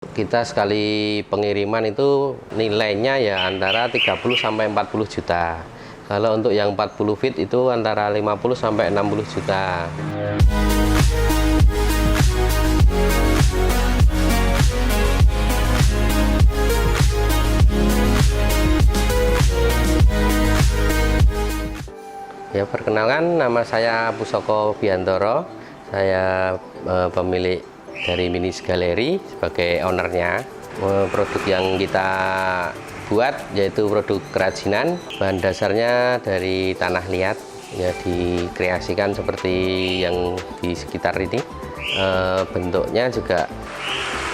Kita sekali pengiriman itu nilainya ya antara 30 sampai 40 juta. Kalau untuk yang 40 feet itu antara 50 sampai 60 juta. Ya, perkenalkan, nama saya Pusoko Biantoro. Saya pemilik dari Minis Galeri sebagai ownernya. Produk yang kita buat yaitu produk kerajinan, bahan dasarnya dari tanah liat, ya dikreasikan seperti yang di sekitar ini. Bentuknya juga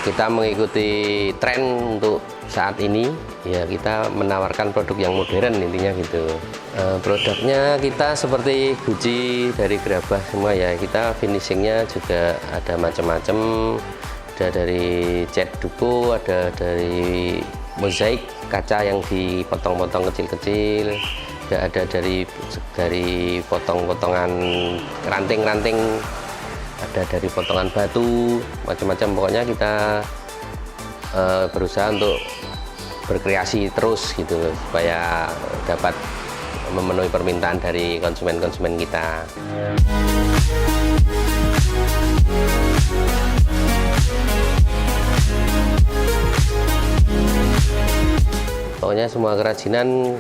kita mengikuti tren untuk saat ini, ya kita menawarkan produk yang modern, intinya gitu. Produknya kita seperti guci dari gerabah semua ya, kita finishingnya juga ada macam-macam, ada dari cat duku, ada dari mozaik kaca yang dipotong-potong kecil-kecil, ada dari potong-potongan ranting-ranting, ada dari potongan batu, macam-macam. Pokoknya kita berusaha untuk berkreasi terus gitu supaya dapat memenuhi permintaan dari konsumen-konsumen kita. Pokoknya semua kerajinan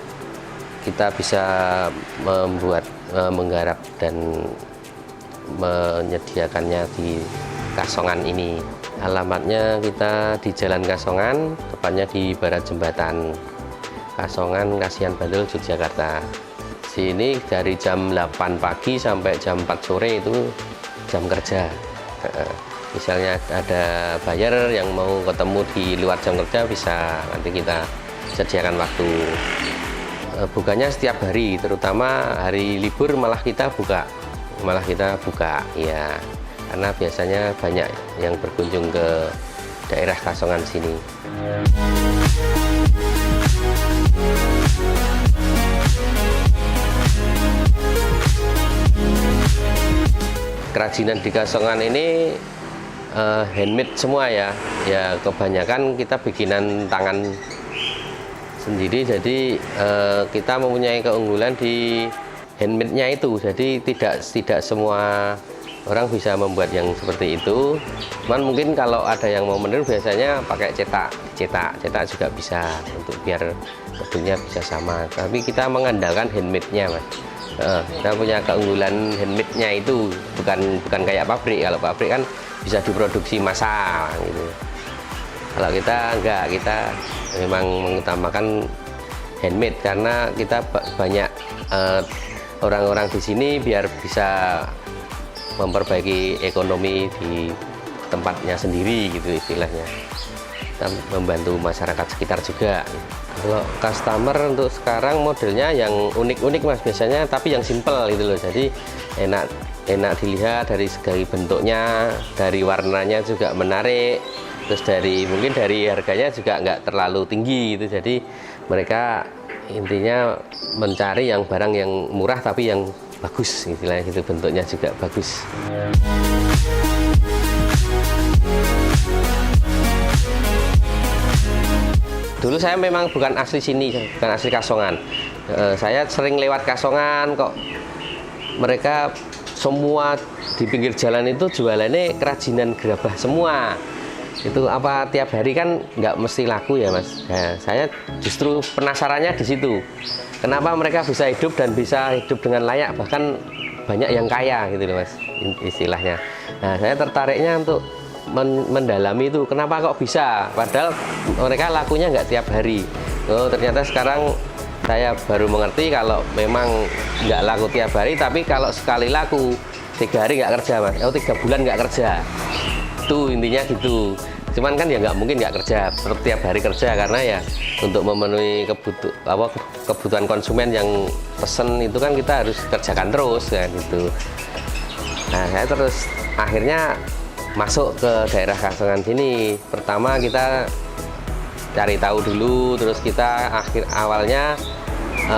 kita bisa membuat, menggarap dan menyediakannya di Kasongan ini. Alamatnya kita di Jalan Kasongan, tepatnya di Barat Jembatan Kasongan, Kasihan Bantul, Yogyakarta. Sini dari jam 8 pagi sampai jam 4 sore itu jam kerja. Misalnya ada buyer yang mau ketemu di luar jam kerja, bisa nanti kita sediakan waktu. Bukanya setiap hari, terutama hari libur malah kita buka ya, karena biasanya banyak yang berkunjung ke daerah Kasongan sini. Kerajinan di Kasongan ini handmade semua ya, kebanyakan kita bikinan tangan sendiri, jadi kita mempunyai keunggulan di handmade-nya itu, jadi tidak semua orang bisa membuat yang seperti itu. Cuman mungkin kalau ada yang mau meniru biasanya pakai cetak juga bisa, untuk biar bentuknya bisa sama. Tapi kita mengandalkan handmade-nya, Mas. Kita punya keunggulan handmade-nya itu, bukan kayak pabrik. Kalau pabrik kan bisa diproduksi massal gitu. Kalau kita enggak, kita memang mengutamakan handmade karena kita banyak orang-orang di sini biar bisa memperbaiki ekonomi di tempatnya sendiri gitu istilahnya. Kita membantu masyarakat sekitar juga. Kalau customer untuk sekarang modelnya yang unik-unik, Mas, biasanya, tapi yang simple gitu loh. Jadi enak dilihat dari segi bentuknya, dari warnanya juga menarik. Terus mungkin dari harganya juga nggak terlalu tinggi gitu. Jadi mereka intinya mencari yang barang yang murah tapi yang bagus, istilahnya gitu, bentuknya juga bagus. Dulu saya memang bukan asli sini, bukan asli Kasongan. Saya sering lewat Kasongan kok. Mereka semua di pinggir jalan itu jualannya kerajinan gerabah semua. Itu apa tiap hari kan nggak mesti laku ya, Mas. Nah, saya justru penasarannya di situ. Kenapa mereka bisa hidup dan bisa hidup dengan layak, bahkan banyak yang kaya gitu loh, Mas, istilahnya. Nah, saya tertariknya untuk mendalami itu, kenapa kok bisa, padahal mereka lakunya nggak tiap hari. Oh, ternyata sekarang saya baru mengerti kalau memang nggak laku tiap hari, tapi kalau sekali laku 3 hari nggak kerja, Mas. 3 bulan nggak kerja. Itu intinya gitu. Cuman kan ya nggak mungkin nggak kerja setiap hari kerja, karena ya untuk memenuhi kebutuhan konsumen yang pesen itu kan kita harus kerjakan terus kan gitu. Nah, saya terus akhirnya masuk ke daerah Kasongan sini. Pertama kita cari tahu dulu, terus kita awalnya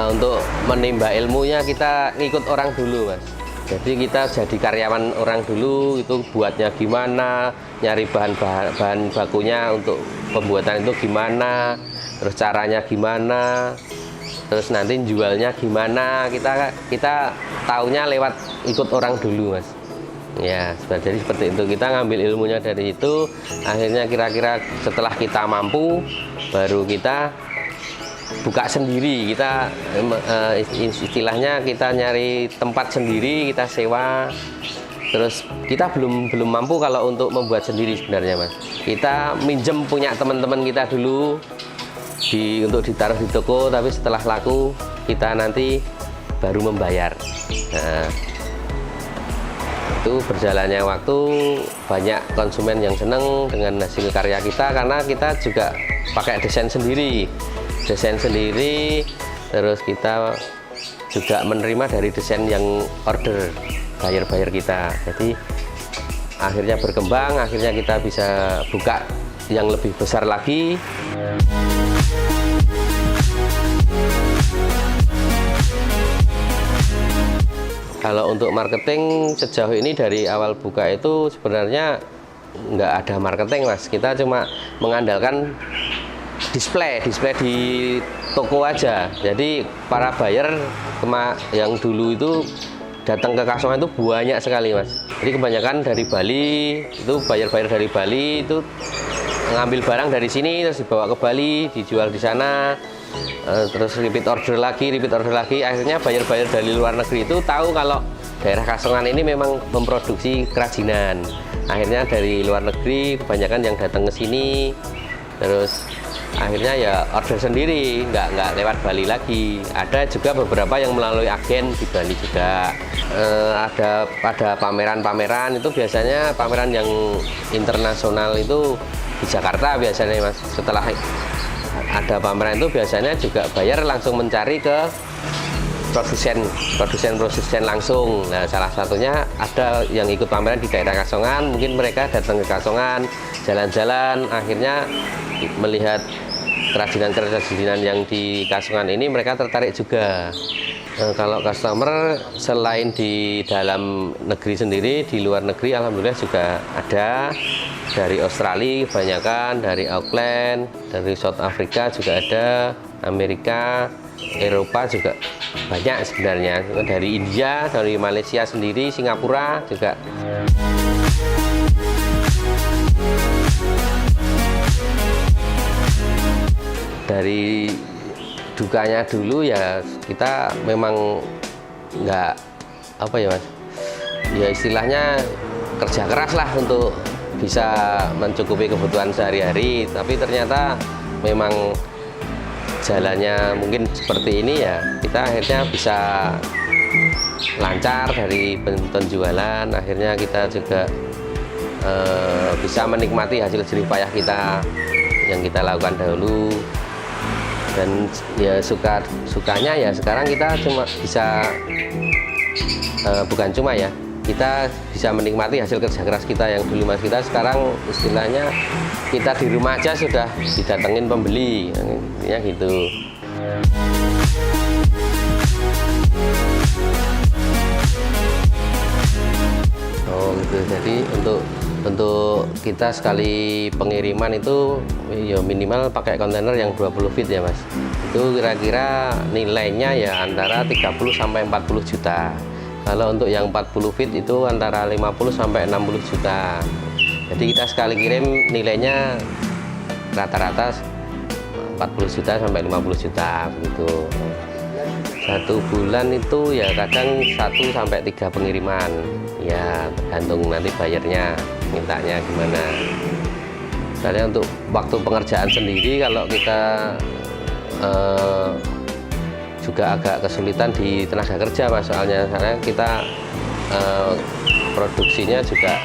untuk menimba ilmunya kita ngikut orang dulu, Mas. Jadi kita jadi karyawan orang dulu, itu buatnya gimana, nyari bahan bakunya untuk pembuatan itu gimana, terus caranya gimana, terus nanti jualnya gimana, kita taunya lewat ikut orang dulu, Mas. Ya, jadi seperti itu, kita ngambil ilmunya dari itu. Akhirnya kira-kira setelah kita mampu, baru kita buka sendiri. Kita istilahnya kita nyari tempat sendiri, kita sewa. Terus kita belum mampu kalau untuk membuat sendiri sebenarnya, Mas. Kita minjem punya teman-teman kita dulu untuk ditaruh di toko, tapi setelah laku kita nanti baru membayar. Nah, itu berjalannya waktu, banyak konsumen yang seneng dengan hasil karya kita, karena kita juga pakai desain sendiri, terus kita juga menerima dari desain yang order buyer kita. Jadi akhirnya berkembang, akhirnya kita bisa buka yang lebih besar lagi. Kalau untuk marketing sejauh ini dari awal buka itu sebenarnya nggak ada marketing, Mas. Kita cuma mengandalkan display di toko aja. Jadi para buyer yang dulu itu datang ke Kasongan itu banyak sekali, Mas. Jadi kebanyakan dari Bali, itu buyer dari Bali itu ngambil barang dari sini terus dibawa ke Bali, dijual di sana. Terus repeat order lagi, akhirnya buyer dari luar negeri itu tahu kalau daerah Kasongan ini memang memproduksi kerajinan. Akhirnya dari luar negeri kebanyakan yang datang ke sini, terus akhirnya ya order sendiri, nggak lewat Bali lagi. Ada juga beberapa yang melalui agen di Bali juga. Ada pameran itu biasanya pameran yang internasional itu di Jakarta biasanya, Mas. Setelah ada pameran itu biasanya juga buyer langsung mencari ke produsen langsung. Nah, salah satunya ada yang ikut pameran di daerah Kasongan, mungkin mereka datang ke Kasongan, jalan-jalan, akhirnya melihat kerajinan yang di Kasongan ini, mereka tertarik juga. Kalau customer selain di dalam negeri sendiri, di luar negeri alhamdulillah juga ada. Dari Australia kebanyakan, dari Auckland, dari South Africa juga ada, Amerika, Eropa juga banyak sebenarnya. Dari India, dari Malaysia sendiri, Singapura juga. Dari dukanya dulu ya, kita memang nggak apa ya, Mas, ya istilahnya kerja keras lah untuk bisa mencukupi kebutuhan sehari-hari, tapi ternyata memang jalannya mungkin seperti ini ya, kita akhirnya bisa lancar dari penjualan. Akhirnya kita juga bisa menikmati hasil jerih payah kita yang kita lakukan dahulu. Dan ya sukanya ya sekarang kita cuma bisa bukan cuma ya, kita bisa menikmati hasil kerja keras kita yang dulu, Mas. Kita sekarang istilahnya kita di rumah aja sudah didatengin pembeli, intinya gitu. Oh gitu. Jadi untuk kita sekali pengiriman itu ya minimal pakai kontainer yang 20 feet ya, Mas. Itu kira-kira nilainya ya antara 30 sampai 40 juta. Kalau untuk yang 40 feet itu antara 50 sampai 60 juta. Jadi kita sekali kirim nilainya rata-rata 40 juta sampai 50 juta begitu. Satu bulan itu ya kadang 1 sampai 3 pengiriman. Ya tergantung nanti bayarnya mintanya gimana. Misalnya untuk waktu pengerjaan sendiri, kalau kita juga agak kesulitan di tenaga kerja, Mas, soalnya karena kita produksinya juga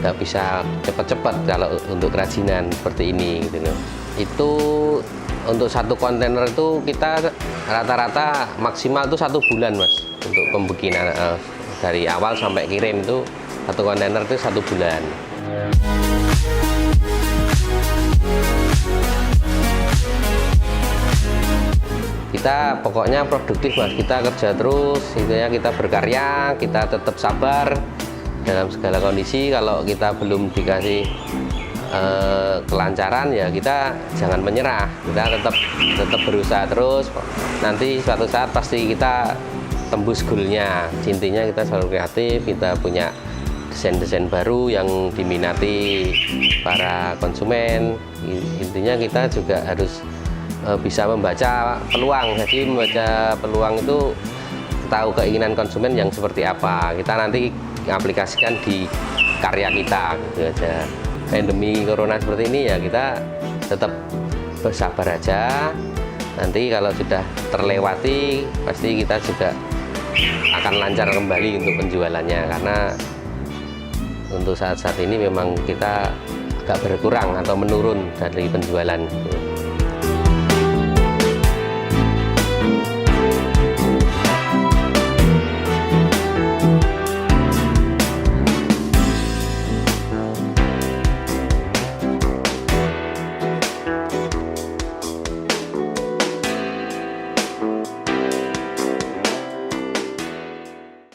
nggak bisa cepat-cepat kalau untuk kerajinan seperti ini gitu loh. Itu untuk satu kontainer itu kita rata-rata maksimal itu 1 bulan, Mas, untuk pembikinan dari awal sampai kirim itu satu kontainer itu 1 bulan. Kita kita pokoknya produktif Mas, kita kerja terus, intinya kita berkarya, kita tetap sabar dalam segala kondisi. Kalau kita belum dikasih kelancaran ya kita jangan menyerah, kita tetap berusaha terus, nanti suatu saat pasti kita tembus goalnya. Intinya kita selalu kreatif, kita punya desain-desain baru yang diminati para konsumen. Intinya kita juga harus bisa membaca peluang. Jadi membaca peluang itu tahu keinginan konsumen yang seperti apa, kita nanti aplikasikan di karya kita gitu aja. Pandemi corona seperti ini ya kita tetap bersabar aja, nanti kalau sudah terlewati pasti kita juga akan lancar kembali untuk penjualannya, karena untuk saat-saat ini memang kita agak berkurang atau menurun dari penjualan gitu.